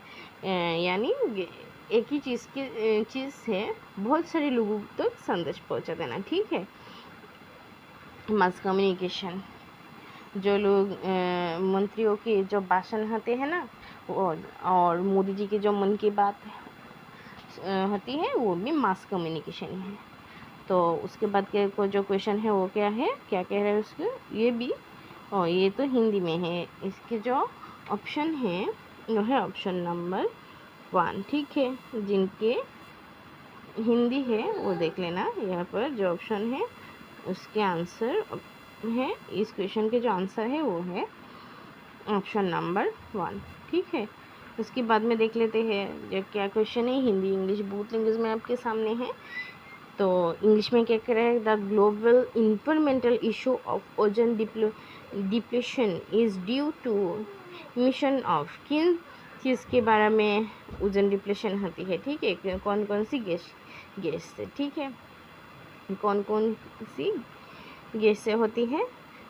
यानी एक ही चीज़ से बहुत सारे लोगों तक संदेश पहुंचा देना, ठीक है। मास कम्युनिकेशन, जो लोग मंत्रियों के जो भाषण होते हैं ना, और मोदी जी की जो मन की बात होती है वो भी मास कम्युनिकेशन ही है। तो उसके बाद के को जो क्वेश्चन है वो क्या है, क्या कह रहे हैं उसको, ये भी, और ये तो हिंदी में है। इसके जो ऑप्शन है वो है ऑप्शन नंबर 1, ठीक है। जिनके हिंदी है वो देख लेना, यहाँ पर जो ऑप्शन है उसके आंसर है, इस क्वेश्चन के जो आंसर है वो है ऑप्शन नंबर 1, ठीक है। उसके बाद में देख लेते हैं जो क्या क्वेश्चन है, हिंदी इंग्लिश बोथ लैंग्वेज में आपके सामने है। तो इंग्लिश में क्या कह रहा है, the global environmental issue of ozone depletion is due to emission of, किन चीज़ के बारे में ओजोन डिप्लेशन होती है, ठीक है। कौन कौन सी गैस से, ठीक है, कौन कौन सी गैस से होती है,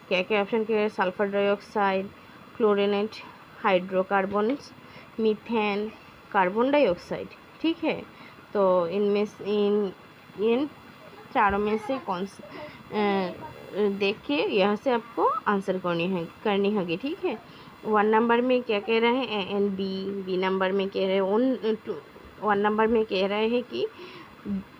क्या क्या ऑप्शन के, sulphur dioxide, chlorinate hydrocarbons, methane, carbon dioxide, ठीक है। तो इनमें इन चारों में से कौन देख के यहाँ से आपको आंसर करनी होगी, ठीक है। 1 नंबर में क्या कह रहे हैं, ए एंड बी नंबर में कह रहे हैं 1 नंबर में कह रहे हैं कि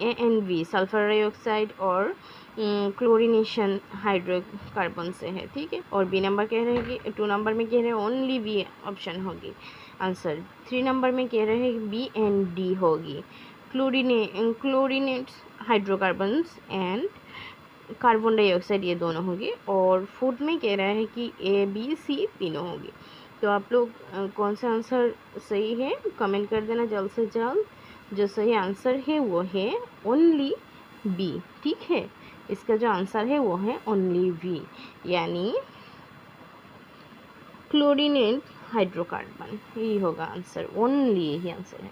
A and B sulphur dioxide और क्लोरीनेशन हाइड्रोकार्बन से है, ठीक है। और बी नंबर कह रहे हैं कि 2 नंबर में कह रहे हैं ओनली बी ऑप्शन होगी आंसर। 3 नंबर में कह रहे हैं बी एंड डी होगी, क्लोरीनेट्स हाइड्रोकार्बन्स एंड कार्बन डाइऑक्साइड, ये दोनों होगी। और 4th में कह रहा है कि ए बी सी तीनों होगी। तो आप लोग कौन सा आंसर सही है कमेंट कर देना जल्द से जल्द। जो सही आंसर है वो है ओनली बी, ठीक है। इसका जो आंसर है वो है ओनली बी, यानी क्लोरीनेट हाइड्रोकार्बन, यही होगा आंसर, ओनली यही आंसर है।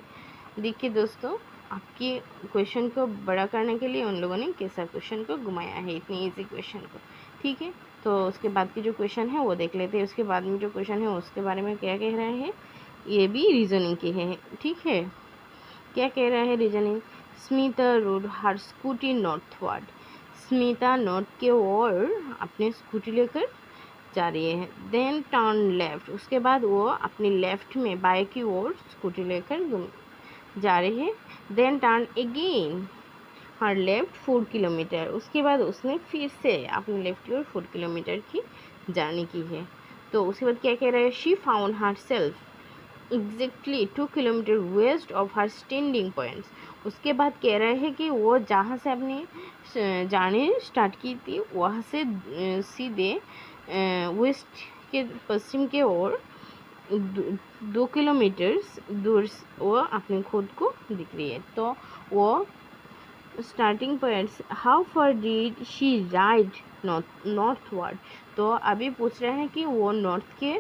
देखिए दोस्तों, आपके क्वेश्चन को बड़ा करने के लिए उन लोगों ने कैसा क्वेश्चन को घुमाया है, इतनी इजी क्वेश्चन को, ठीक है। तो उसके बाद की जो क्वेश्चन है वो देख लेते हैं। उसके बाद में जो क्वेश्चन है उसके बारे में क्या कह रहे हैं, ये भी रीजनिंग के है, ठीक है। क्या कह रहा है रीजनिंग, स्मिता रोड हर स्कूटी नॉर्थवर्ड, स्मिता नॉर्थ के ओर अपने स्कूटी लेकर जा रही है। देन टर्न लेफ्ट, उसके बाद वो अपनी लेफ्ट में बाएं की ओर स्कूटी लेकर जा रही है। Then turn again her left 4 kilometre, उसके बाद उसने फिर से अपने लेफ्ट की ओर 4 किलोमीटर की जर्नी की है। तो उसके बाद क्या कह रहा है, she found her self exactly 2 kilometre west of her standing points. उसके बाद कह रहा है कि वो जहाँ से अपनी जाने स्टार्ट की थी वहाँ से सीधे वेस्ट के पश्चिम के ओर 2 किलोमीटर दूर वो अपने खुद को दिख रही है। तो वो starting points, how far did she ride northward, तो अभी पूछ रहे हैं कि वो नॉर्थ के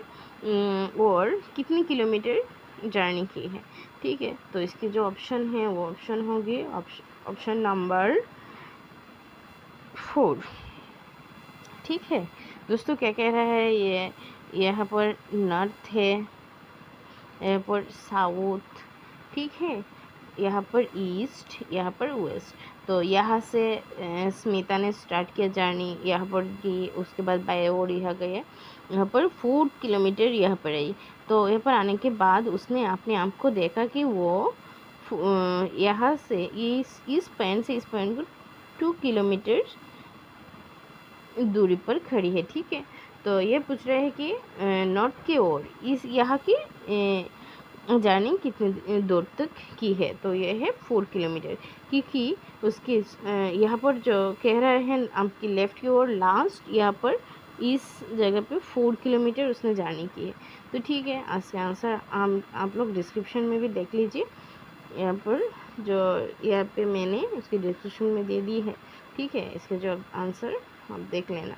और कितनी किलोमीटर जर्नी की है, ठीक है। तो इसकी जो ऑप्शन है वो ऑप्शन होगी ऑप्शन नंबर 4, ठीक है। दोस्तों क्या कह रहा है, ये यहाँ पर नॉर्थ है, यहाँ पर साउथ, ठीक है, यहाँ पर ईस्ट, यहाँ पर वेस्ट। तो यहाँ से स्मिता ने स्टार्ट किया जर्नी, यहाँ पर की, उसके बाद बाय ओर यहाँ गए, यहाँ पर 4 किलोमीटर यहाँ पर आई। तो यहाँ पर आने के बाद उसने अपने आप को देखा कि वो यहाँ से इस पॉइंट से इस पॉइंट को 2 किलोमीटर दूरी पर खड़ी है, ठीक है। तो ये पूछ रहे हैं कि नॉर्थ की ओर इस यहाँ की जर्नी कितनी दूर तक की है, तो ये है 4 किलोमीटर, क्योंकि उसकी यहाँ पर जो कह रहे हैं आपकी लेफ़्ट की ओर लास्ट यहाँ पर इस जगह पे 4 किलोमीटर उसने जर्नी की है। तो ठीक है, इसका आंसर आप लोग डिस्क्रिप्शन में भी देख लीजिए, यहाँ पर जो यहाँ पे मैंने उसकी डिस्क्रिप्शन में दे दी है, ठीक है। इसके जो आंसर आप देख लेना।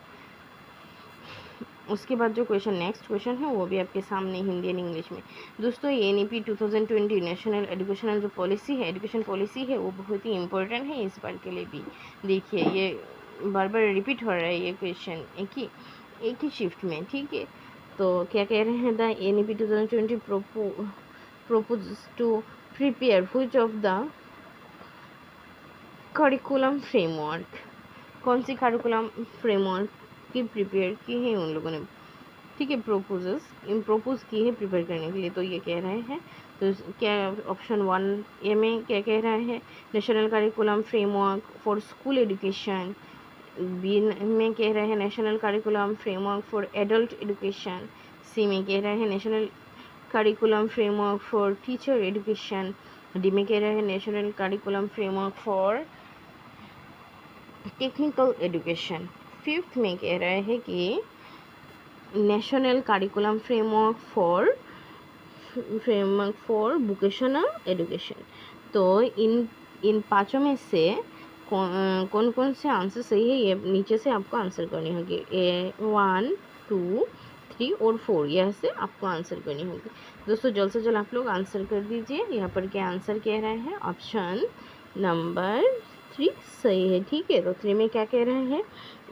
उसके बाद जो क्वेश्चन नेक्स्ट क्वेश्चन है वो भी आपके सामने हिंदी एंड इंग्लिश में। दोस्तों ये NEP 2020 नेशनल एजुकेशनल जो पॉलिसी है, एजुकेशन पॉलिसी है, वो बहुत ही इम्पोर्टेंट है इस बार के लिए भी। देखिए ये बार बार रिपीट हो रहा है ये क्वेश्चन एक ही शिफ्ट में, ठीक है। तो क्या कह रहे हैं, the NEP 2020 propose to prepare which of the curriculum framework, कौन सी करिकुलम फ्रेमवर्क की प्रिपेयर की है उन लोगों ने, ठीक है। प्रपोज की है प्रिपेयर करने के लिए। तो ये कह रहे हैं, तो क्या ऑप्शन 1 ए में क्या कह रहा है, national curriculum framework for school education. B में कह रहे हैं national curriculum framework for adult education. C में कह रहे हैं national curriculum framework for teacher education. D में कह रहे हैं national curriculum framework for technical education. Fifth में कह रहे हैं कि national curriculum framework for vocational education. तो इन पाँचों में से कौन कौन से आंसर सही है, ये नीचे से आपको आंसर करनी होगी। 1, 2, 3 और 4 यह से आपको आंसर करनी होगी। दोस्तों जल्द से जल्द आप लोग आंसर कर दीजिए। यहाँ पर क्या आंसर कह रहे हैं, ऑप्शन नंबर 3 सही है, ठीक है। तो 3 में क्या कह रहे हैं,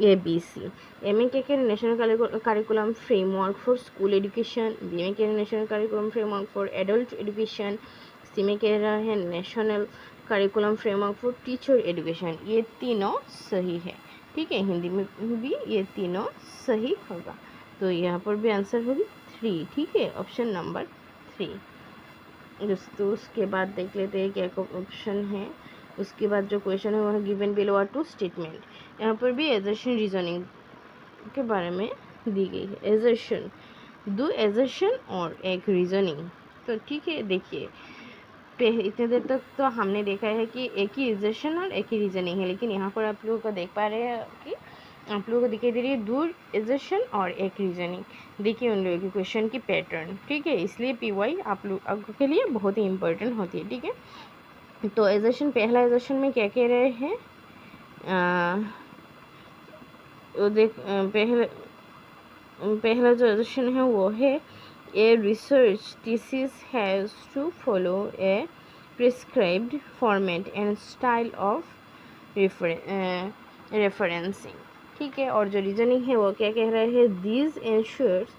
ABC। ए में क्या कह रहे हैं, national curriculum framework for school education. B में कह रहे हैं national curriculum framework for adult education. C में कह रहा है national curriculum framework for teacher education. ये तीनों सही है, ठीक है। हिंदी में भी ये तीनों सही होगा। तो यहाँ पर भी आंसर होगी 3, ठीक है, ऑप्शन नंबर 3। दोस्तों उसके बाद देख लेते हैं क्या ऑप्शन है। उसके बाद जो क्वेश्चन है वह गिवन बिलो आर 2 स्टेटमेंट। यहाँ पर भी एजर्शन रीजनिंग के बारे में दी गई है। एजर्शन, 2 एजर्शन और एक रीजनिंग। तो ठीक है, देखिए इतने देर तक तो हमने देखा है कि एक ही एजर्शन और एक ही रीजनिंग है, लेकिन यहाँ पर आप लोगों को देख पा रहे हैं कि आप लोगों को दिखाई दे रही है 2 एजर्शन और एक रीजनिंग। देखिए उन लोगों की क्वेश्चन की पैटर्न, ठीक है। इसलिए PY आप लोगों के लिए बहुत ही इंपॉर्टेंट होती है, ठीक है। तो एजर्शन, पहला एजर्शन में क्या कह रहे हैं, पहला जो एजर्शन है वो है a research thesis has to follow a prescribed format and style of referencing, ठीक है। और जो रीजनिंग है वो क्या कह रहा है, this ensures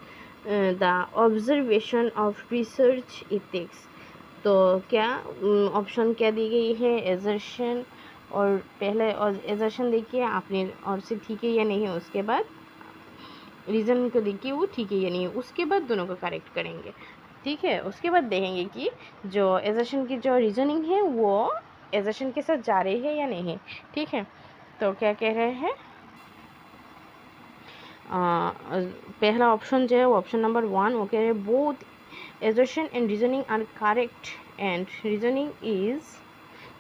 the observation of research ethics. तो क्या ऑप्शन क्या दी गई है, एजर्शन और पहले और एजर्शन देखिए आपने और से ठीक है या नहीं है, उसके बाद रीज़न को देखिए वो ठीक है या नहीं है, उसके बाद दोनों को करेक्ट करेंगे, ठीक है। उसके बाद देखेंगे कि जो एजर्शन की जो रीजनिंग है वो एजर्शन के साथ जा रही है या नहीं है, ठीक है। तो क्या कह रहे हैं, पहला ऑप्शन जो है वो ऑप्शन नंबर 1 वो कह रहे हैं both assertion and reasoning are correct and reasoning is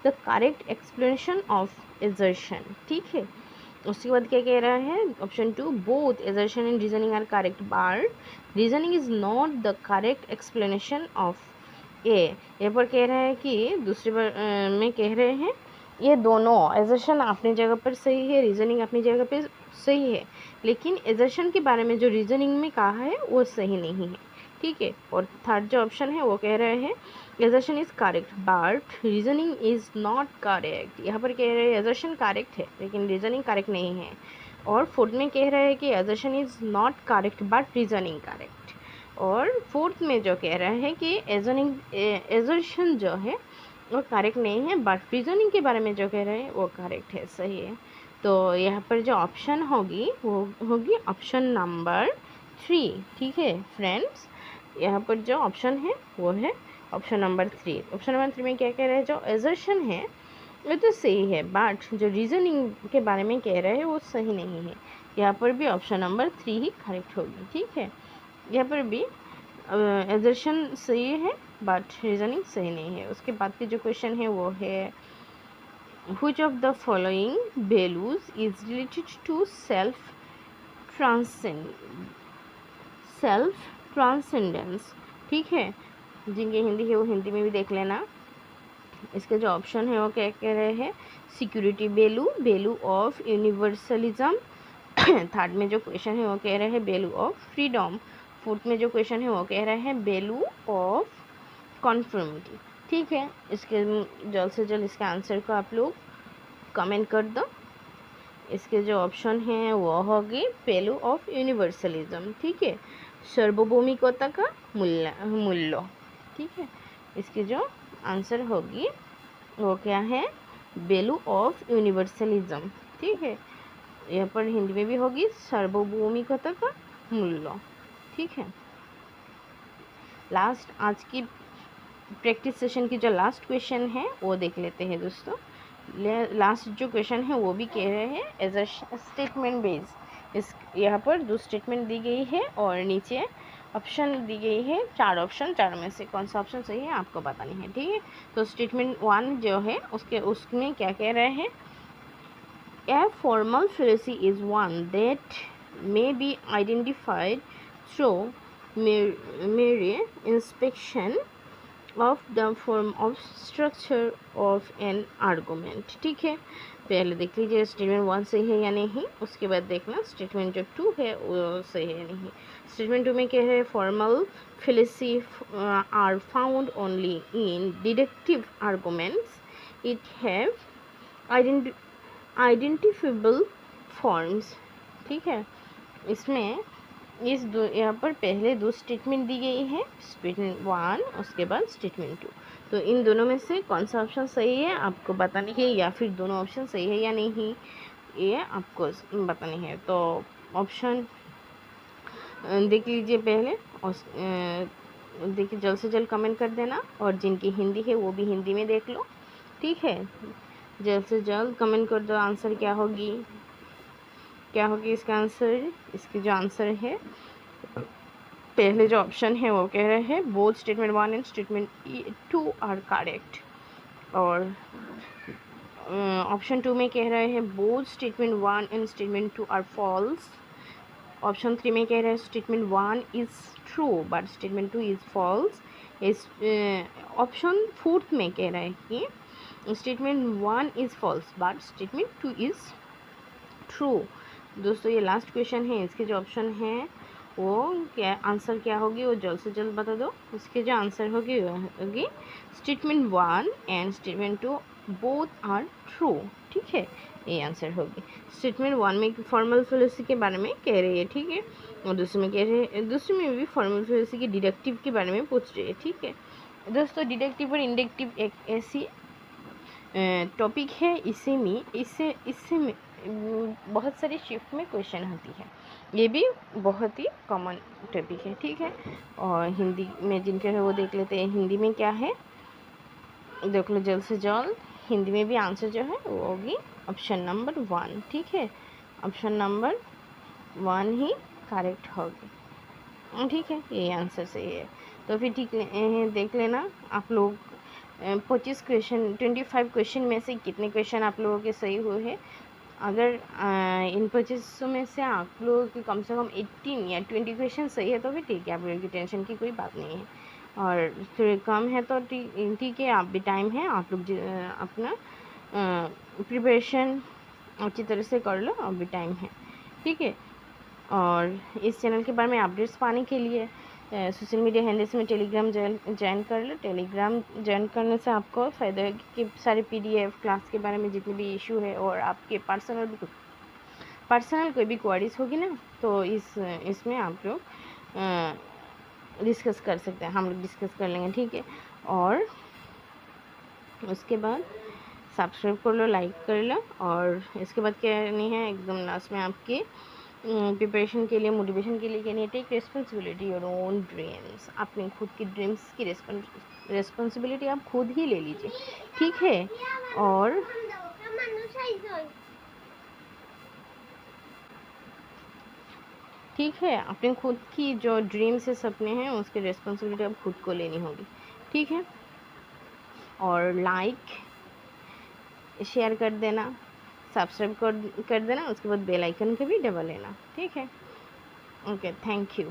the correct explanation of assertion, ठीक है। उसके बाद क्या कह रहा है, option 2 both assertion and reasoning are correct but reasoning is not the correct explanation of A. यहाँ पर कह रहा है कि दूसरी बार में कह रहे हैं ये दोनों एजर्शन अपनी जगह पर सही है, रीजनिंग अपनी जगह पर सही है, लेकिन एजर्शन के बारे में जो रीजनिंग में कहा है वो सही नहीं है, ठीक है। और थर्ड जो ऑप्शन है वो कह रहे हैं assertion is correct but reasoning is not correct. यहाँ पर कह रहे हैं एजर्शन करेक्ट है लेकिन रीजनिंग करेक्ट नहीं है। और फोर्थ में कह रहे हैं कि assertion is not correct but reasoning correct. और फोर्थ में जो कह रहा है कि एजर्शन जो है वो करेक्ट नहीं है बट रीजनिंग के बारे में जो कह रहे हैं वो करेक्ट है, सही है। तो यहाँ पर जो ऑप्शन होगी वो होगी ऑप्शन नंबर 3, ठीक है फ्रेंड्स। यहाँ पर जो ऑप्शन है वो है ऑप्शन नंबर 3। ऑप्शन नंबर 3 में क्या कह रहे हैं, जो एजर्शन है वो तो सही है बट जो रीजनिंग के बारे में कह रहे हैं वो सही नहीं है। यहाँ पर भी ऑप्शन नंबर 3 ही करेक्ट होगी, ठीक है। यहाँ पर भी एजर्शन सही है बट रीजनिंग सही नहीं है। उसके बाद के जो क्वेश्चन है वो है which of the following values is related to self transcendence, ठीक है। जिनकी हिंदी है वो हिंदी में भी देख लेना। इसके जो ऑप्शन है वो क्या कह रहे हैं, security value, value of universalism. Third में जो क्वेश्चन है वो कह रहे हैं वैल्यू ऑफ फ्रीडम। फोर्थ में जो क्वेश्चन है वो कह रहे हैं वैल्यू ऑफ कॉन्फर्मिटी। ठीक है, इसके जल्द से जल्द इसके आंसर को आप लोग कमेंट कर दो। इसके जो ऑप्शन हैं वो होगी वैल्यू ऑफ यूनिवर्सलिज्म। ठीक है, सार्वभौमिकता का मूल्य। ठीक है, इसके जो आंसर होगी वो क्या है, वैल्यू ऑफ यूनिवर्सलिज्म। ठीक है, यहाँ पर हिंदी में भी होगी सार्वभौमिकता का मूल्य। ठीक है, लास्ट आज की प्रैक्टिस सेशन की जो लास्ट क्वेश्चन है वो देख लेते हैं दोस्तों। लास्ट जो क्वेश्चन है वो भी कह रहे हैं एज अ स्टेटमेंट बेस। इस यहाँ पर 2 स्टेटमेंट दी गई है और नीचे ऑप्शन दी गई है, 4 ऑप्शन, 4 में से कौन सा ऑप्शन सही है आपको बतानी है। ठीक है, तो स्टेटमेंट 1 जो है उसमें क्या कह रहे हैं, A formal fallacy is one that may be identified through mere inspection of the form of structure of an argument। ठीक है, पहले देख लीजिए स्टेटमेंट 1 सही है या नहीं, उसके बाद देखना स्टेटमेंट जो 2 है वो सही है या नहीं। स्टेटमेंट 2 में क्या है, formal fallacy are found only in deductive arguments। It have identifiable forms. ठीक है, इसमें यहाँ पर पहले 2 स्टेटमेंट दी गई है, स्टेटमेंट 1 उसके बाद स्टेटमेंट 2। तो इन दोनों में से कौन सा ऑप्शन सही है आपको बतानी है, या फिर दोनों ऑप्शन सही है या नहीं ये आपको बतानी है। तो ऑप्शन देख लीजिए पहले, और देखिए जल्द से जल्द कमेंट कर देना, और जिनकी हिंदी है वो भी हिंदी में देख लो। ठीक है, जल्द से जल्द कमेंट कर दो आंसर क्या होगी इसका आंसर। इसकी जो आंसर है पहले जो ऑप्शन है वो कह रहे हैं both statement 1 and statement 2 are correct, और ऑप्शन 2 में कह रहे हैं both statement 1 and statement 2 are false. Option 3 में कह रहे हैं statement 1 is true but statement 2 is false. इस ऑप्शन 4 में कह रहे हैं कि statement 1 is false but statement 2 is true. दोस्तों ये लास्ट क्वेश्चन है, इसके जो ऑप्शन हैं वो क्या आंसर क्या होगी वो जल्द से जल्द बता दो। इसके जो आंसर होगी वो होगी statement 1 and statement 2 both are true. ठीक है, ये आंसर होगी। स्टेटमेंट 1 में फॉर्मल फेलोसी के बारे में कह रही है, ठीक है, और दूसरे में भी फॉर्मल फेलोसी के डिडक्टिव के बारे में पूछ रही है। ठीक है दोस्तों, डिडक्टिव और इंडक्टिव एक ऐसी टॉपिक है, इससे में बहुत सारी शिफ्ट में क्वेश्चन होती है, ये भी बहुत ही कॉमन टॉपिक है। ठीक है, और हिंदी में जिनके है वो देख लेते हैं हिंदी में क्या है, देख लो जल्द से जल्द। हिंदी में भी आंसर जो है वो होगी ऑप्शन नंबर 1। ठीक है, ऑप्शन नंबर 1 ही करेक्ट होगी। ठीक है, ये आंसर सही है। तो फिर ठीक देख लेना आप लोग 25 क्वेश्चन में से कितने क्वेश्चन आप लोगों के सही हुए हैं। अगर इन 25 में से आप लोगों के कम से कम 18 या 20 क्वेश्चन सही है तो भी ठीक है, आप लोगों की टेंशन की कोई बात नहीं है। और फिर कम है तो ठीक है, आप भी टाइम है, आप लोग अपना प्रिपरेशन अच्छी तरह से कर लो, अब भी टाइम है। ठीक है, और इस चैनल के बारे में अपडेट्स पाने के लिए सोशल मीडिया हैंडल्स में टेलीग्राम ज्वाइन कर लो। टेलीग्राम ज्वाइन करने से आपको फ़ायदा है कि सारे PDF क्लास के बारे में जितने भी इशू है और आपके पर्सनल कोई भी क्वेरीज होगी ना, तो इसमें आप लोग डिस्कस कर सकते हैं, हम लोग डिस्कस कर लेंगे। ठीक है, और उसके बाद सब्सक्राइब कर लो, लाइक कर लो, और इसके बाद क्या नहीं है एकदम लास्ट में आपके प्रिपरेशन के लिए, मोटिवेशन के लिए कहनी है, take responsibility your own dreams. अपने खुद की ड्रीम्स की रिस्पॉन्सिबिलिटी आप खुद ही ले लीजिए। ठीक है, और ठीक है, अपने खुद की जो ड्रीम्स है, सपने हैं, उसकी रिस्पॉन्सिबिलिटी आप खुद को लेनी होगी। ठीक है, और लाइक शेयर कर देना, सब्सक्राइब कर देना, उसके बाद बेल आइकन के भी दबा लेना। ठीक है, ओके, थैंक यू।